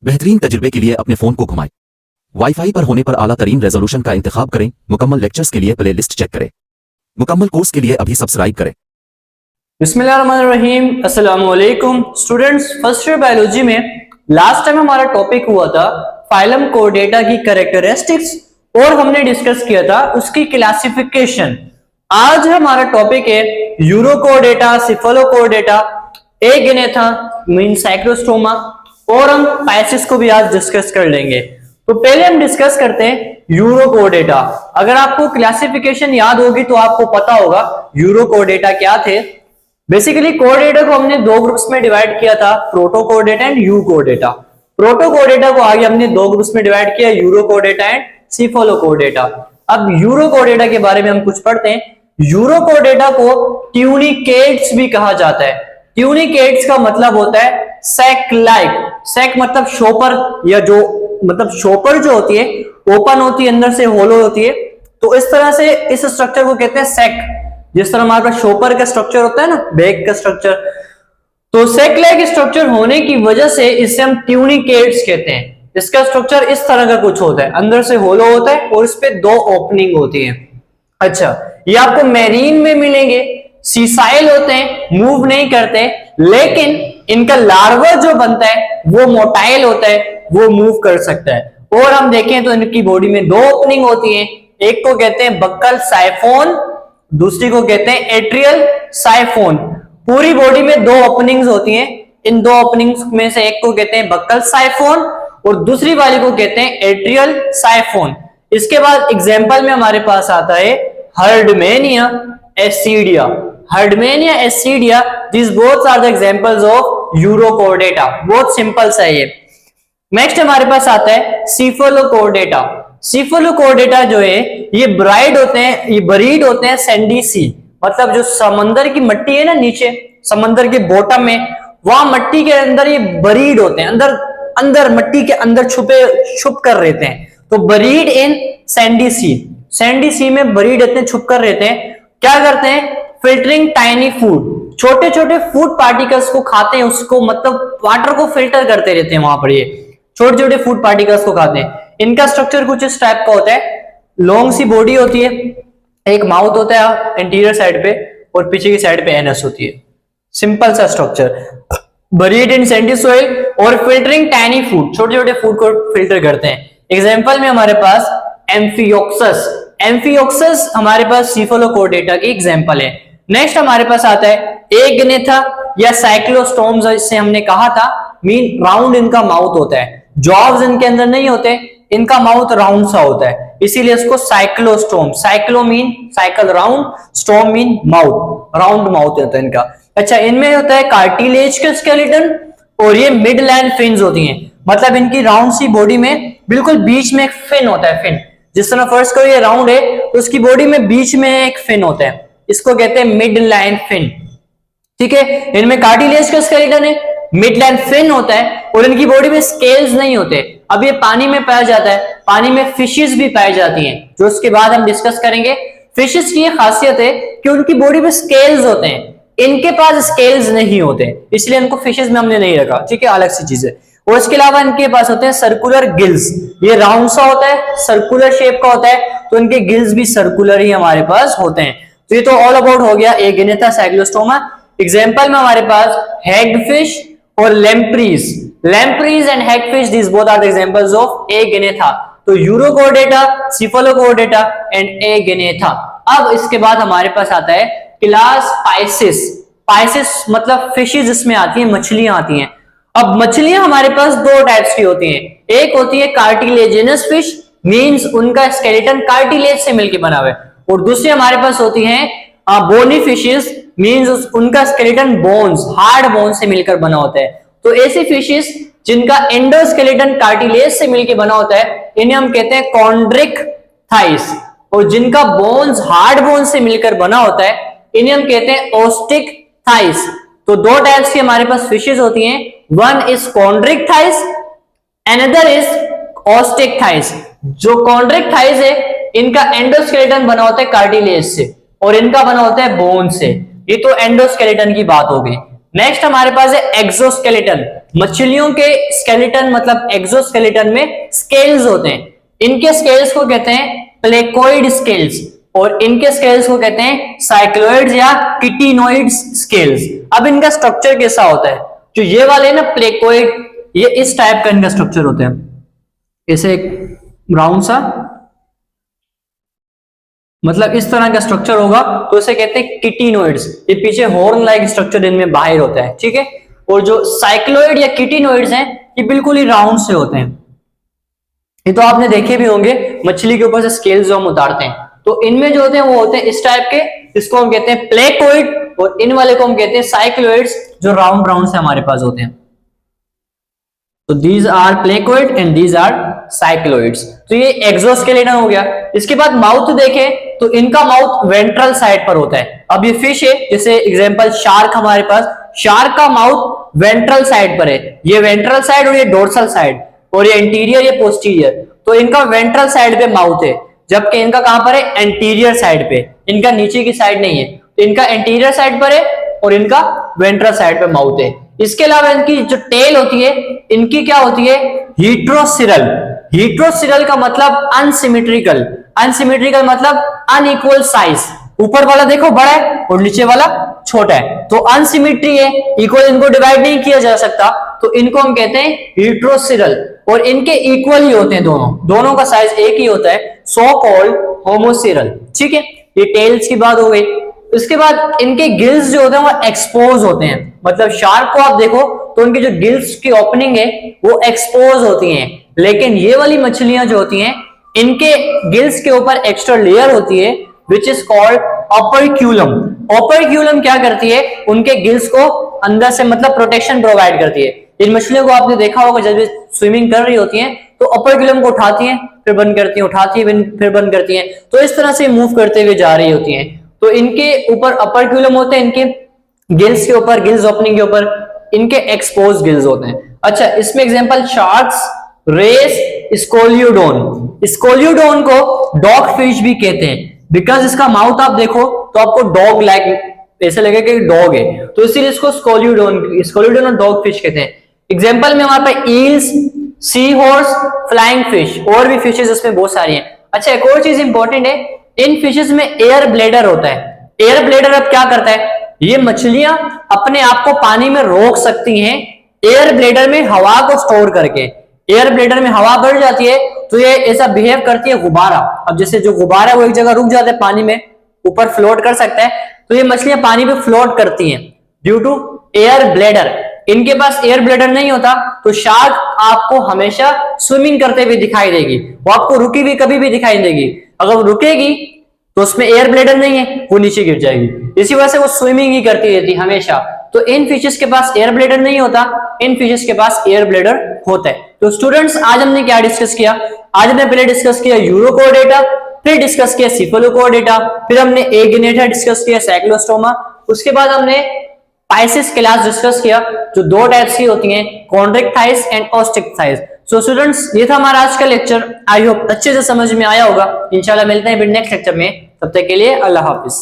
बेहतरीन तजुर्बे के लिए अपने फ़ोन को घुमाएं। वाईफाई पर होने पर आला तरीन रेजोल्यूशन का इंतखाब करें। मुकम्मल लेक्चर्स के लिए प्ले लिस्ट चेक करें। मुकम्मल कोर्स के लिए अभी सब्सक्राइब करें। बिस्मिल्लाहिर्रहमानिर्रहीम। अस्सलामु अलैकुम स्टूडेंट्स, फर्स्ट ईयर बायोलॉजी में लास्ट टाइम हमारा टॉपिक हुआ था फाइलम कोर्डेटा की कैरेक्टरिस्टिक्स और हमने डिस्कस किया था उसकी क्लासिफिकेशन। आज हमारा टॉपिक है यूरोकोर्डेटा, सिफलोकोर्डेटा, एगिनेथा मीन साइक्लोस्टोमा और हम पाइसिस को भी आज डिस्कस कर लेंगे। तो पहले हम डिस्कस करते हैं यूरोकोर्डेटा। अगर आपको क्लासिफिकेशन याद होगी तो आपको पता होगा यूरोकोर्डेटा क्या थे। बेसिकली कोर्डेटा को हमने दो ग्रुप्स में डिवाइड किया था, प्रोटोकोर्डेटा एंड यूकोर्डेटा। प्रोटोकोर्डेटा को आगे हमने दो ग्रुप्स में डिवाइड किया, यूरोकोर्डेटा एंड सिफलोकोर्डेटा। अब यूरोकोर्डेटा के बारे में हम कुछ पढ़ते हैं। यूरोकोर्डेटा को ट्यूनिकेट्स भी कहा जाता है। ट्यूनिकेट्स का मतलब होता है सैक लाइक। सैक मतलब शोपर, या जो मतलब शोपर जो होती है ओपन होती है, अंदर से होलो होती है, तो इस तरह से इस स्ट्रक्चर को कहते हैं सैक। जिस तरह हमारे पास शोपर का स्ट्रक्चर होता है ना, बैग का स्ट्रक्चर, तो सैक लाइक स्ट्रक्चर होने की वजह से इसे हम ट्यूनिकेट्स कहते हैं। इसका स्ट्रक्चर इस तरह का कुछ होता है, अंदर से होलो होता है और इस पे दो ओपनिंग होती है। अच्छा, ये आपको मैरीन में मिलेंगे। सीसाइल होते हैं, मूव नहीं करते, लेकिन इनका लार्वा जो बनता है वो मोटाइल होता है, वो मूव कर सकता है। और हम देखें तो इनकी बॉडी में दो ओपनिंग होती है, एक को कहते हैं बक्कल साइफोन, दूसरी को कहते हैं एट्रियल साइफोन। पूरी बॉडी में दो ओपनिंग्स होती हैं। इन दो ओपनिंग्स में से एक को कहते हैं बक्कल साइफोन और दूसरी वाली को कहते हैं एट्रियल साइफोन। इसके बाद एग्जांपल में हमारे पास आता है Herdmania ascidia. Herdmania ascidia, this both are the examples of urochordata. बहुत सिंपल सा है ये। नेक्स्ट हमारे पास आता है सिफलोकोर्डेटा। सिफलोकोर्डेटा जो है ये ब्राइड होते हैं, ये बरीड होते हैं सैंडी सी, मतलब जो समंदर की मिट्टी है ना, नीचे समंदर के बॉटम में, वहां मिट्टी के अंदर ये बरीड होते हैं, अंदर अंदर मिट्टी के अंदर छुप कर रहते हैं। तो buried in sandy sea, sandy sea में बरीड इतने छुप कर रहते हैं। क्या करते हैं? फिल्टरिंग टाइनी फूड, छोटे छोटे फूड पार्टिकल्स को खाते हैं, उसको मतलब वाटर को फिल्टर करते रहते हैं। वहां पर ये छोटे छोटे फूड पार्टिकल्स को खाते हैं। इनका स्ट्रक्चर कुछ इस टाइप का होता है। लॉन्ग सी बॉडी होती है, एक माउथ होता है इंटीरियर साइड पे और पीछे की साइड पे एनस होती है। सिंपल सा structure. Buried in Sandy soil और फिल्टरिंग टाइनी फूड, छोटे छोटे फूड को फिल्टर करते हैं। एग्जाम्पल में हमारे पास एम्फियोक्सस, एम्फियोक्सस हमारे पास सिफलोकोर्डेटा की एग्जाम्पल है। नेक्स्ट हमारे पास आता है एगिनेथा या साइक्लोस्टोम्स, जिससे हमने कहा था मीन राउंड इनका माउथ होता है, जॉब्स इनके अंदर नहीं होते, इनका माउथ राउंड सा होता है, इसीलिए इसको cyclostome, cyclo mean cycle round, stome mean mouth, round mouth होता है इनका। अच्छा, इनमें होता है कार्टिलेज का स्केलेटन और ये मिड लैंड फिन्स होती हैं, मतलब इनकी राउंड सी बॉडी में बिल्कुल बीच में एक फिन होता है। फिन जिस तरह फर्स्ट करो ये राउंड है तो उसकी बॉडी में बीच में एक फिन होता है, इसको कहते हैं मिड लाइन फिन। ठीक है, इनमें कार्टिलेज का स्केलेटन है, मिड लाइन फिन होता है और इनकी बॉडी में स्केल्स नहीं होते। अब ये पानी में पाया जाता है, पानी में फिशेस भी पाई जाती हैं, जो उसके बाद हम डिस्कस करेंगे। फिशेस की ये खासियत है कि उनकी बॉडी में स्केल्स होते हैं, इनके पास स्केल्स नहीं होते, इसलिए इनको फिशेस में हमने नहीं रखा। ठीक है, अलग सी चीज है। और इसके अलावा इनके पास होते हैं सर्कुलर गिल्स, ये राउंड सा होता है, सर्कुलर शेप का होता है, तो इनके गिल्स भी सर्कुलर ही हमारे पास होते हैं। तो ये तो ऑल अबाउट हो गया एगिनेथा साइक्लोस्टोमा। एग्जाम्पल में हमारे पास हैगफिश और lampreys, lampreys and hagfish, this both are the examples of agnatha. तो यूरोकोर्डेटा, सिफलोकोर्डेटा एंड एगिनेथा। अब इसके बाद हमारे पास आता है क्लास पाइसिस। पाइसिस मतलब फिशेस जिसमें आती हैं, मछलियां आती हैं। अब मछलियां हमारे पास दो टाइप्स की होती हैं। एक होती है कार्टिलेजिनस फिश, मींस उनका स्केलेटन कार्टिलेज से मिलकर बना हुआ है, और दूसरी हमारे पास होती हैं बोनी फिशेस, मींस उनका स्केलेटन बोन्स, हार्ड बोन से मिलकर बना होता है। तो ऐसी फिशेस जिनका एंडोस्केलेटन कार्टिलेज से मिलकर बना होता है, इन्हें हम कहते हैं कॉन्ड्रिक थाइस, और जिनका बोन्स हार्ड बोन से मिलकर बना होता है, इन्हें हम कहते हैं ओस्टिक थाइस। तो दो टाइप्स की हमारे पास फिशेस होती हैं, one is chondrichthyes, another is osteichthyes. जो कॉन्ड्रिक थाइस है, इनका एंडोस्केलेटन बना होता है कार्टिलेज से और इनका बना होता है बोन से। ये तो एंडोस्केलेटन की बात हो गई। नेक्स्ट हमारे पास है एक्सोस्केलेटन, मछलियों के स्केलेटन मतलब एक्सोस्केलेटन में स्केल्स होते हैं, इनके स्केल्स को कहते हैं प्लेकोइड स्केल्स और इनके स्केल्स को कहते हैं साइक्लोइड्स या किटिनोइड स्केल्स। अब इनका स्ट्रक्चर कैसा होता है, जो ये वाले ना प्लेकोइड, ये इस टाइप का इनका स्ट्रक्चर होता है, ऐसे एक राउंड सा, मतलब इस तरह का स्ट्रक्चर होगा तो इसे कहते हैं किटिनोइड्स। ये पीछे हॉर्न लाइक स्ट्रक्चर इनमें बाहर होता है, ठीक है। और जो साइक्लोइड या किटिनोइड्स हैं ये बिल्कुल ही राउंड से होते हैं। ये तो आपने देखे भी होंगे मछली के ऊपर से स्केल्स जो हम उतारते हैं, तो इनमें जो होते हैं वो होते हैं इस टाइप के, इसको हम कहते हैं प्लेकोइड, और इन वाले को हम कहते हैं साइक्लोइड्स, जो राउंड राउंड से हमारे पास होते हैं। तो these are placoid and these are cycloids. तो ये एक्सोस्केलेटन हो गया। इसके बाद माउथ देखें तो इनका माउथ वेंट्रल साइड पर होता है। अब ये फिश है, जैसे एग्जांपल शार्क, हमारे पास शार्क का माउथ वेंट्रल साइड पर है, ये वेंट्रल साइड और ये डोर्सल साइड, और ये इंटीरियर ये पोस्टीरियर, तो इनका वेंट्रल साइड पे माउथ है, जबकि इनका कहां पर है, एंटीरियर साइड पे, इनका नीचे की साइड नहीं है, तो इनका एंटीरियर साइड पर है और इनका वेंट्रल साइड पे माउथ है। इसके अलावा इनकी जो टेल होती है, इनकी क्या होती है, हीट्रोसिरल। हीट्रोसिरल का मतलब अनसिमेट्रिकल, अनसिमेट्रिकल मतलब अनइक्वल साइज, ऊपर वाला देखो बड़ा है और नीचे वाला छोटा है, तो अनसिमेट्री है, इक्वल इनको डिवाइड नहीं किया जा सकता, तो इनको हम कहते हैं हीट्रोसिरल। और इनके इक्वल ही होते हैं दोनों का साइज एक ही होता है, सो कॉल्ड होमोसिरल, ठीक है। ये टेल्स की बात हो गई। इसके बाद इनके गिल्स जो होते हैं वो एक्सपोज होते हैं, मतलब शार्क को आप देखो तो उनकी जो गिल्स की ओपनिंग है वो एक्सपोज होती हैं, लेकिन ये वाली मछलियां जो होती हैं इनके गिल्स के ऊपर एक्स्ट्रा लेयर होती है विच इज कॉल्ड ओपर्क्यूलम। ओपर्क्यूलम क्या करती है, उनके गिल्स को अंदर से मतलब प्रोटेक्शन प्रोवाइड करती है। इन मछलियों को आपने देखा होगा जब स्विमिंग कर रही होती हैं तो ओपर्क्यूलम को उठाती हैं फिर बंद करती हैं, उठाती हैं फिर बंद करती हैं, तो इस तरह से मूव करते हुए जा रही होती हैं। तो इनके ऊपर अपर्क्यूलम होते हैं, इनके गिल्स के ऊपर, गिल्स ओपनिंग के ऊपर इनके एक्सपोज गिल्स होते हैं। अच्छा, इसमें एग्जांपल शार्क्स, रेस, स्कोलियोडोन। स्कोलियोडोन को डॉग फिश भी कहते हैं, बिकॉज इसका माउथ आप देखो तो आपको डॉग लाइक ऐसे लगेगा कि डॉग है, तो इसीलिए इसको स्कोलियोडोन और डॉग फिश कहते हैं। एग्जांपल में हमारे पास eels, sea horse, flying fish, और भी फिशेस इसमें बहुत सारी हैं। अच्छा, एक और चीज इंपॉर्टेंट है, इन फिशेस में एयर ब्लेडर होता है। एयर ब्लेडर अब क्या करता है, ये मछलियां अपने आप को पानी में रोक सकती हैं एयर ब्लेडर में हवा को स्टोर करके। एयर ब्लेडर में हवा बढ़ जाती है तो ये ऐसा बिहेव करती है गुब्बारा। अब जैसे जो गुब्बारा है वो एक जगह रुक जाता है पानी में, ऊपर फ्लोट कर सकता है, तो ये मछलियां पानी में फ्लोट करती हैं ड्यू टू एयर ब्लेडर। इनके पास एयर ब्लेडर नहीं होता तो शार्क आपको हमेशा स्विमिंग करते हुए दिखाई देगी, वो आपको रुकी हुई कभी भी दिखाई देगी। अगर वो रुकेगी तो उसमें एयर ब्लेडर नहीं है, वो नीचे गिर जाएगी, इसी वजह से वो स्विमिंग ही करती रहती है हमेशा। तो इन फिशेस के पास एयर ब्लेडर नहीं होता, इन फिशेस के पास एयर ब्लेडर होता है। तो स्टूडेंट्स, आज हमने क्या डिस्कस किया, आज हमने पहले डिस्कस किया यूरोकोडेटा, फिर डिस्कस किया सिफेलोकोडेटा, फिर हमने एगिनेटा डिस्कस किया, साइक्लोस्टोमा, उसके बाद हमने पाइसेस क्लास डिस्कस किया जो दो टाइप्स की होती हैं, कॉन्ड्रिक्टाइस एंड ऑस्टिक्टाइस। सो स्टूडेंट्स, ये था हमारा आज का लेक्चर। आई होप अच्छे से समझ में आया होगा। इंशाल्लाह मिलते हैं फिर नेक्स्ट लेक्चर में, तब तक के लिए अल्लाह हाफिज।